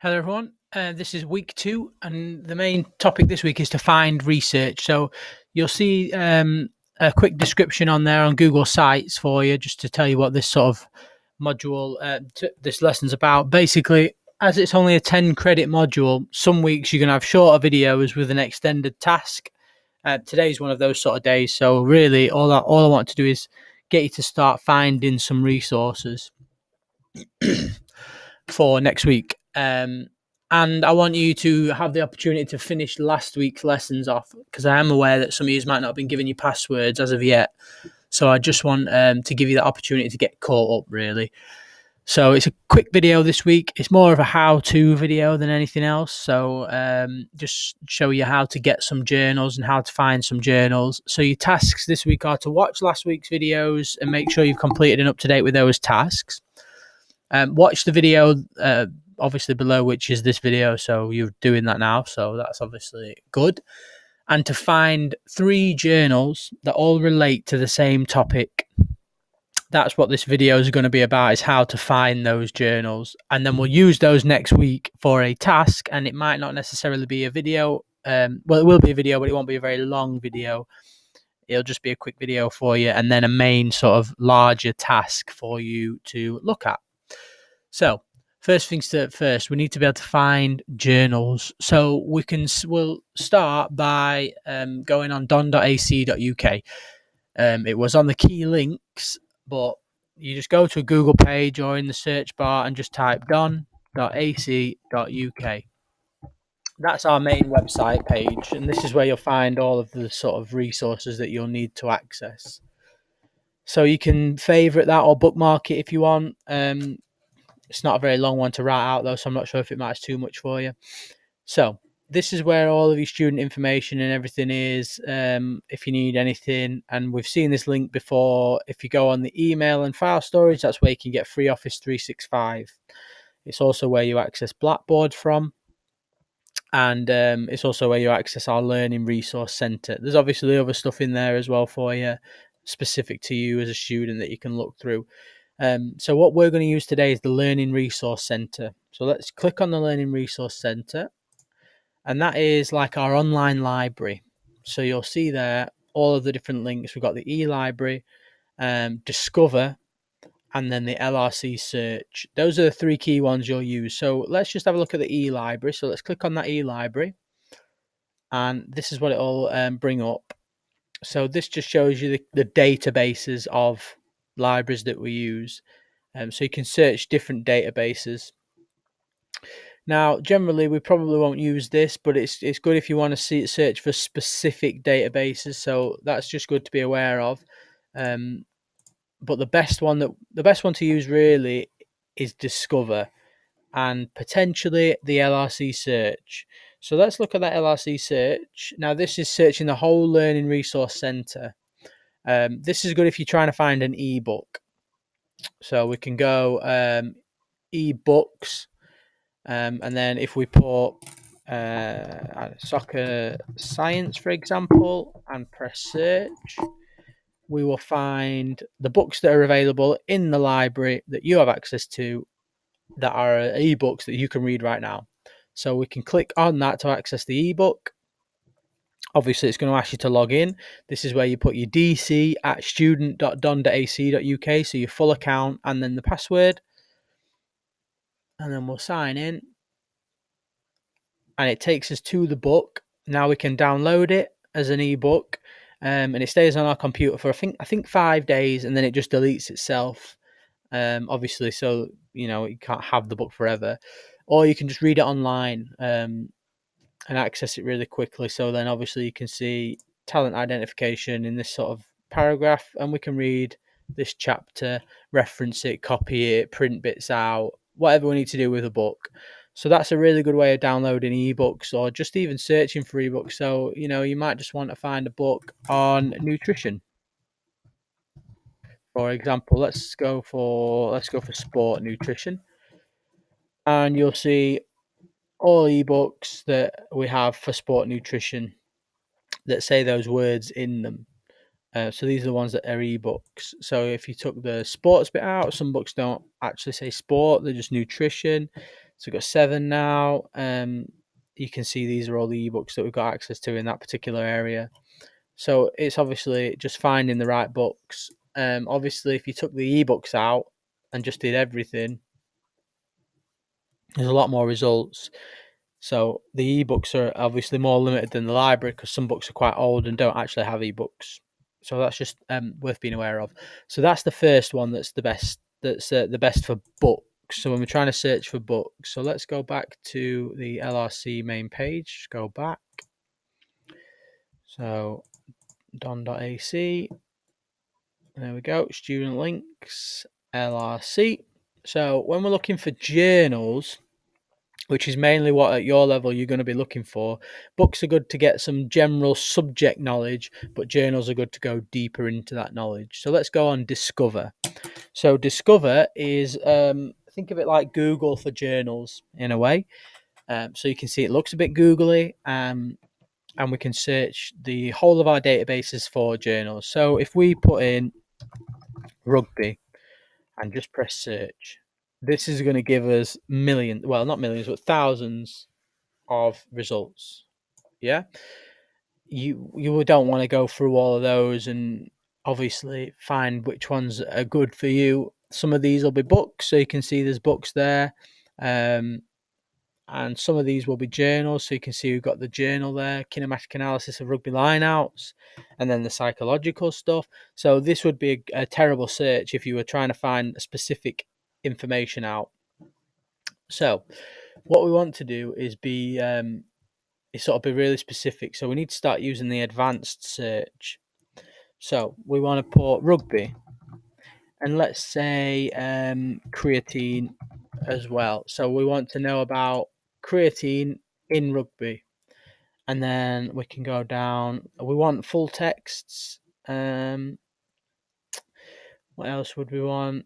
Hello, everyone. This is week 2, and the main topic this week is to find research. So you'll see a quick description on there on Google Sites for you, just to tell you what this sort of module, this lesson's about. Basically, as it's only a 10 credit module, some weeks you're going to have shorter videos with an extended task. Today's one of those sort of days. So really, all I want to do is get you to start finding some resources for next week. And I want you to have the opportunity to finish last week's lessons off, because I am aware that some of you might not have been given you passwords as of yet. So I just want to give you the opportunity to get caught up, really. So it's a quick video this week. It's more of a how-to video than anything else. So just show you how to get some journals and how to find some journals. So your tasks this week are to watch last week's videos and make sure you've completed and up to date with those tasks. Watch the video, obviously below, which is this video. So you're doing that now. So that's obviously good. And to find 3 journals that all relate to the same topic. That's what this video is going to be about, is how to find those journals. And then we'll use those next week for a task. And it might not necessarily be a video. Well, it will be a video, but it won't be a very long video. It'll just be a quick video for you, and then a main sort of larger task for you to look at. So, first things first, we need to be able to find journals. So we'll start by going on don.ac.uk. It was on the key links, but you just go to a Google page or in the search bar and just type don.ac.uk. That's our main website page, and this is where you'll find all of the sort of resources that you'll need to access. So you can favorite that or bookmark it if you want. It's not a very long one to write out, though, so I'm not sure if it matters too much for you. So this is where all of your student information and everything is, if you need anything. And we've seen this link before. If you go on the email and file storage, that's where you can get free Office 365. It's also where you access Blackboard from. And it's also where you access our Learning Resource Centre. There's obviously other stuff in there as well for you, specific to you as a student, that you can look through. So what we're going to use today is the Learning Resource Centre. So let's click on the Learning Resource Centre, and that is like our online library. So you'll see there all of the different links. We've got the e-library, Discover, and then the LRC search. Those are the 3 key ones you'll use. So let's just have a look at the e-library. So let's click on that e-library, and this is what it'll bring up. So this just shows you the databases of libraries that we use. So you can search different databases. Now, generally, we probably won't use this, but it's good if you want to search for specific databases. So that's just good to be aware of. But the best one to use really is Discover, and potentially the LRC search. So let's look at that LRC search. Now, this is searching the whole Learning Resource Centre. This is good if you're trying to find an ebook. So we can go ebooks, and then if we put soccer science, for example, and press search, we will find the books that are available in the library that you have access to, that are ebooks that you can read right now. So we can click on that to access the ebook. Obviously, it's going to ask you to log in. This is where you put your dc@student.don.ac.uk, so your full account and then the password. And then we'll sign in. And it takes us to the book. Now we can download it as an ebook. And it stays on our computer for, I think 5 days, and then it just deletes itself. Obviously, so, you can't have the book forever. Or you can just read it online and access it really quickly. So then obviously you can see talent identification in this sort of paragraph, and we can read this chapter, reference it, copy it, print bits out, whatever we need to do with a book. So that's a really good way of downloading ebooks, or just even searching for ebooks. So, you might just want to find a book on nutrition. For example, let's go for sport nutrition. And you'll see all ebooks that we have for sport nutrition that say those words in them. So these are the ones that are ebooks. So if you took the sports bit out, some books don't actually say sport, they're just nutrition. So we've got 7 now. You can see these are all the ebooks that we've got access to in that particular area. So it's obviously just finding the right books. Obviously, if you took the ebooks out and just did everything, there's a lot more results. So the ebooks are obviously more limited than the library because some books are quite old and don't actually have ebooks. So that's just worth being aware of. So that's the first one that's the best. That's the best for books. So when we're trying to search for books, so let's go back to the LRC main page. Go back. So don.ac. There we go. Student links, LRC. So when we're looking for journals, which is mainly what at your level you're going to be looking for, books are good to get some general subject knowledge, but journals are good to go deeper into that knowledge. So let's go on Discover. So Discover is, think of it like Google for journals in a way. So you can see it looks a bit googly, and we can search the whole of our databases for journals. So if we put in rugby and just press search, this is going to give us millions, well, not millions, but thousands of results. Yeah, you don't want to go through all of those and obviously find which ones are good for you. Some of these will be books, so you can see there's books there, and some of these will be journals, so you can see we've got the journal there, kinematic analysis of rugby lineouts, and then the psychological stuff. So this would be a terrible search if you were trying to find specific information out. So what we want to do is sort of be really specific. So we need to start using the advanced search. So we want to put rugby, and let's say creatine as well. So we want to know about creatine in rugby, and then we can go down. We want full texts. What else would we want?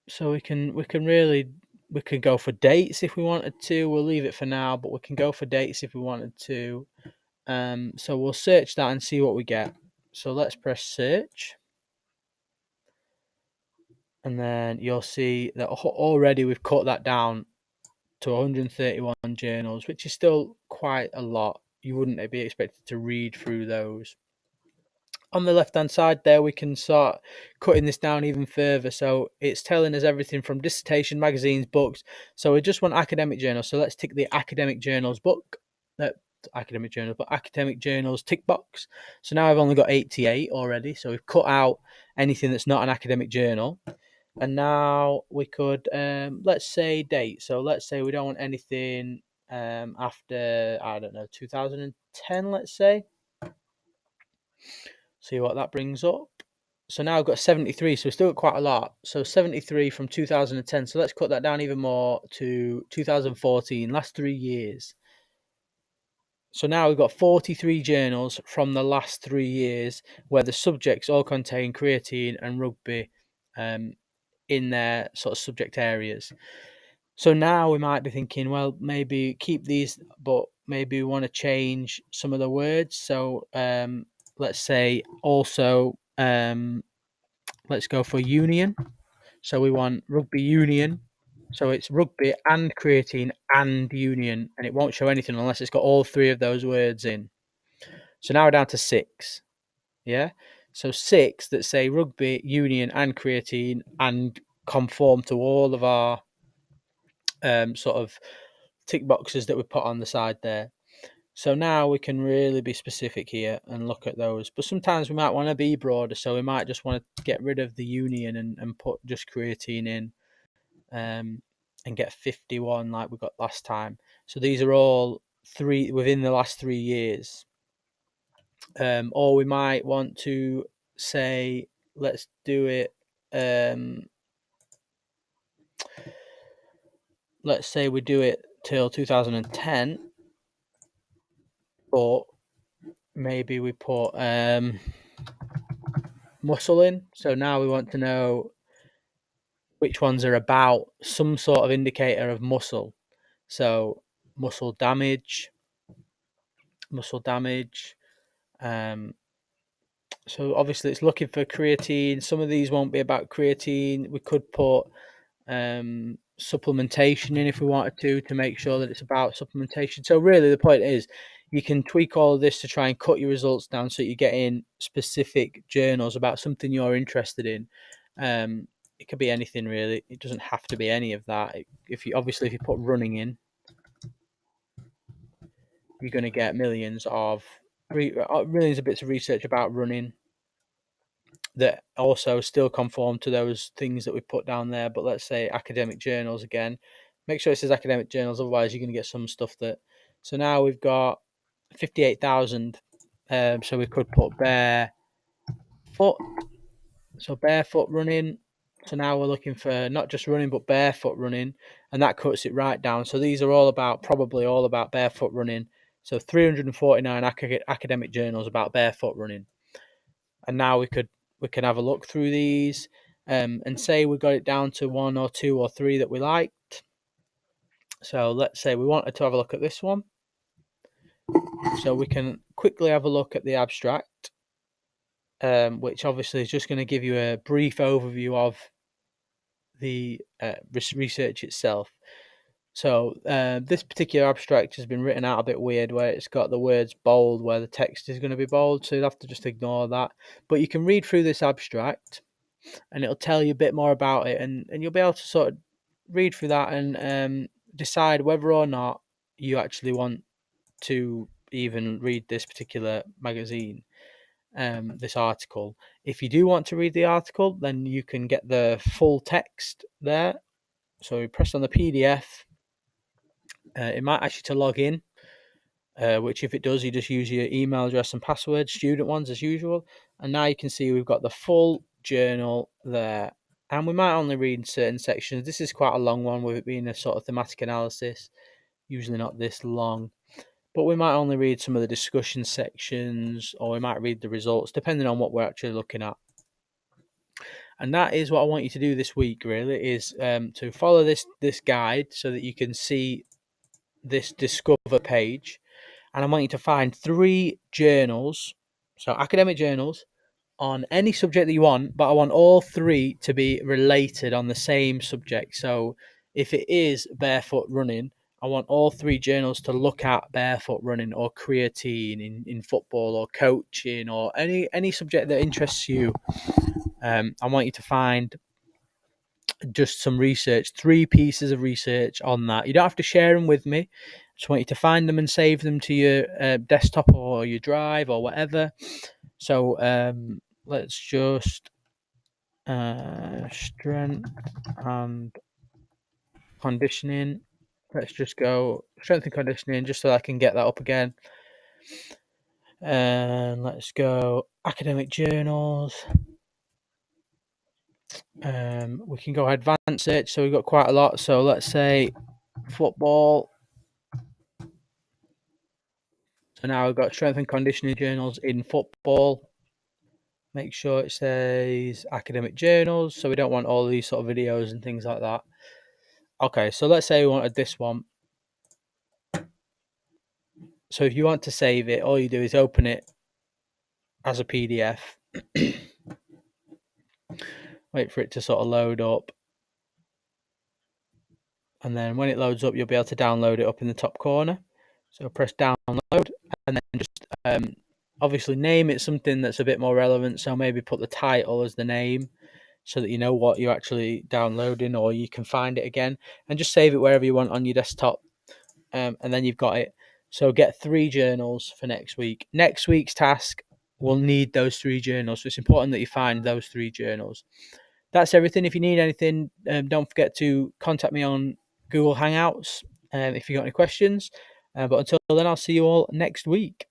So we can go for dates if we wanted to. We'll leave it for now, but we can go for dates if we wanted to. So we'll search that and see what we get. So let's press search. And then you'll see that already we've cut that down to 131 journals, which is still quite a lot. You wouldn't be expected to read through those. On the left-hand side there, we can start cutting this down even further. So it's telling us everything from dissertation, magazines, books. So we just want academic journals. So let's tick the academic journals academic journals tick box. So now I've only got 88 already. So we've cut out anything that's not an academic journal. And now we could, let's say date. So let's say we don't want anything after, I don't know, 2010, let's say. See what that brings up. So now I've got 73, so we've still got quite a lot. So 73 from 2010. So let's cut that down even more to 2014, last 3 years. So now we've got 43 journals from the last 3 years where the subjects all contain creatine and rugby in their sort of subject areas. So now we might be thinking, well, maybe keep these, but maybe we want to change some of the words. So let's say also, let's go for union. So we want rugby union. So it's rugby and creatine and union, and it won't show anything unless it's got all 3 of those words in. So now we're down to 6. Yeah. So 6 that say rugby, union, and creatine and conform to all of our sort of tick boxes that we put on the side there. So now we can really be specific here and look at those. But sometimes we might want to be broader, so we might just want to get rid of the union and put just creatine in, and get 51 like we got last time. So these are all 3 within the last 3 years. Or we might want to say, let's do it. Let's say we do it till 2010, but maybe we put muscle in. So now we want to know which ones are about some sort of indicator of muscle. So muscle damage. So obviously it's looking for creatine. Some of these won't be about creatine. We could put supplementation in if we wanted to make sure that it's about supplementation. So really the point is you can tweak all of this to try and cut your results down so you get in specific journals about something you're interested in. It could be anything really. It doesn't have to be any of that. If you put running in, you're going to get millions of bits of research about running that also still conform to those things that we put down there. But let's say academic journals again. Make sure it says academic journals, otherwise you're going to get some stuff that. So now we've got 58,000. So we could put barefoot. So barefoot running. So now we're looking for not just running, but barefoot running, and that cuts it right down. So these are probably all about barefoot running. So 349 academic journals about barefoot running, and now we can have a look through these, and say we got it down to 1 or 2 or 3 that we liked. So let's say we wanted to have a look at this one. So we can quickly have a look at the abstract, which obviously is just going to give you a brief overview of the research itself. So this particular abstract has been written out a bit weird, where it's got the words bold where the text is going to be bold, so you'll have to just ignore that. But you can read through this abstract and it'll tell you a bit more about it, and you'll be able to sort of read through that and decide whether or not you actually want to even read this particular magazine, this article. If you do want to read the article, then you can get the full text there. So you press on the PDF. It might ask you to log in, which if it does, you just use your email address and password, student ones as usual. And now you can see we've got the full journal there. And we might only read certain sections. This is quite a long one with it being a sort of thematic analysis, usually not this long. But we might only read some of the discussion sections, or we might read the results, depending on what we're actually looking at. And that is what I want you to do this week, really, is to follow this guide so that you can see this Discover page. And I want you to find 3 journals, so academic journals, on any subject that you want, but I want all 3 to be related on the same subject. So if it is barefoot running, I want all 3 journals to look at barefoot running or creatine in football or coaching or any subject that interests you. I want you to find just some research, 3 pieces of research on that. You don't have to share them with me. I just want you to find them and save them to your desktop or your drive or whatever. So let's just strength and conditioning. Let's just go strength and conditioning just so I can get that up again. And let's go academic journals. We can go advanced search, so we've got quite a lot. So let's say football. So now we've got strength and conditioning journals in football. Make sure it says academic journals, so we don't want all these sort of videos and things like that. Okay, so let's say we wanted this one. So if you want to save it, all you do is open it as a PDF. Wait for it to sort of load up. And then when it loads up, you'll be able to download it up in the top corner. So press download and then just obviously name it something that's a bit more relevant. So maybe put the title as the name so that you know what you're actually downloading, or you can find it again, and just save it wherever you want on your desktop. And then you've got it. So get 3 journals for next week. Next week's task will need those 3 journals. So it's important that you find those 3 journals. That's everything. If you need anything, don't forget to contact me on Google Hangouts if you got any questions. But until then, I'll see you all next week.